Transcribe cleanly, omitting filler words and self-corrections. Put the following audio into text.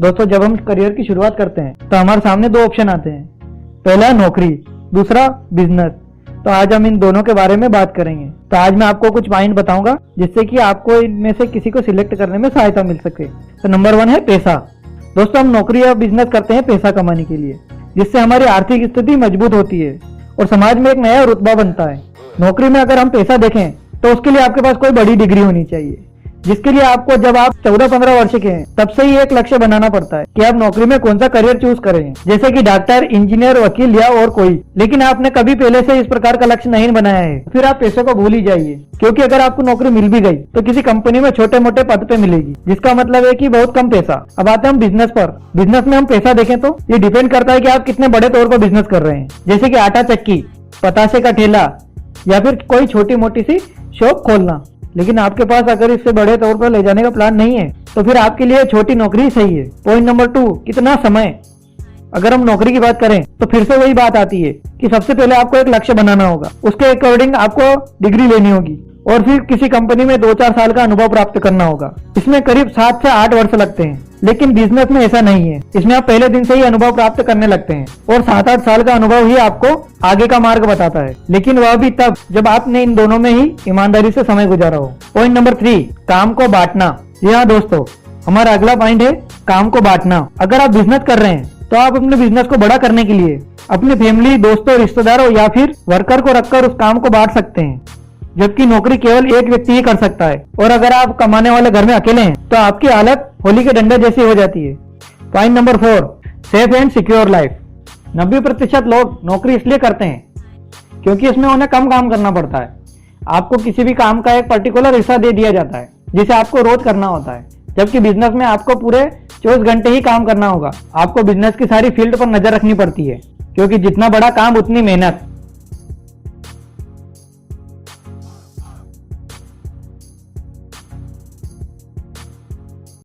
दोस्तों, जब हम करियर की शुरुआत करते हैं तो हमारे सामने दो ऑप्शन आते हैं। पहला है नौकरी, दूसरा बिजनेस। तो आज हम इन दोनों के बारे में बात करेंगे। तो आज मैं आपको कुछ पॉइंट बताऊंगा जिससे कि आपको इनमें से किसी को सिलेक्ट करने में सहायता मिल सके। तो नंबर 1 है पैसा। दोस्तों, हम नौकरी या बिजनेस करते हैं पैसा कमाने के लिए, जिससे हमारी आर्थिक स्थिति मजबूत होती है और समाज में एक नया रुतबा बनता है। नौकरी में अगर हम पैसा देखें तो उसके लिए आपके पास कोई बड़ी डिग्री होनी चाहिए, जिसके लिए आपको जब आप 14-15 वर्ष के हैं तब से ही एक लक्ष्य बनाना पड़ता है कि आप नौकरी में कौन सा करियर चूज करें, जैसे कि डॉक्टर, इंजीनियर, वकील या और कोई। लेकिन आपने कभी पहले से इस प्रकार का लक्ष्य नहीं बनाया है, फिर आप पैसे को भूल ही जाइए, क्योंकि अगर आपको नौकरी मिल भी गई तो किसी कंपनी में छोटे मोटे पद पे मिलेगी, जिसका मतलब है कि बहुत कम पैसा। अब आते हैं हम बिजनेस पर। बिजनेस में हम पैसा देखें तो ये डिपेंड करता है कि आप कितने बड़े तौर पर बिजनेस कर रहे हैं, जैसे कि आटा चक्की, पतासे का ठेला या फिर कोई छोटी मोटी सी शॉप खोलना। लेकिन आपके पास अगर इससे बड़े तौर पर ले जाने का प्लान नहीं है तो फिर आपके लिए छोटी नौकरी सही है। पॉइंट नंबर 2, कितना समय। अगर हम नौकरी की बात करें तो फिर से वही बात आती है कि सबसे पहले आपको एक लक्ष्य बनाना होगा, उसके अकॉर्डिंग आपको डिग्री लेनी होगी और फिर किसी कंपनी में 2-4 साल का अनुभव प्राप्त करना होगा। इसमें करीब 7 से 8 वर्ष लगते हैं। लेकिन बिजनेस में ऐसा नहीं है, इसमें आप पहले दिन से ही अनुभव प्राप्त करने लगते हैं और 7-8 साल का अनुभव ही आपको आगे का मार्ग बताता है। लेकिन वह भी तब जब आपने इन दोनों में ही ईमानदारी से समय गुजारा हो। पॉइंट नंबर 3, काम को बांटना। जी हाँ दोस्तों, हमारा अगला पॉइंट है काम को बांटना। अगर आप बिजनेस कर रहे हैं तो आप अपने बिजनेस को बड़ा करने के लिए अपनी फैमिली, दोस्तों, रिश्तेदारों या फिर वर्कर को रखकर उस काम को बांट सकते हैं, जबकि नौकरी केवल एक व्यक्ति ही कर सकता है। और अगर आप कमाने वाले घर में अकेले हैं तो आपकी हालत होली के डंडे जैसी हो जाती है। Point number 4, safe and secure life. 90% लोग नौकरी इसलिए करते हैं क्योंकि इसमें उन्हें कम काम करना पड़ता है। आपको किसी भी काम का एक पर्टिकुलर हिस्सा दे दिया जाता है जिसे आपको रोज करना होता है, जबकि बिजनेस में आपको पूरे 24 घंटे ही काम करना होगा। आपको बिजनेस की सारी फील्ड पर नजर रखनी पड़ती है, क्योंकि जितना बड़ा काम उतनी मेहनत।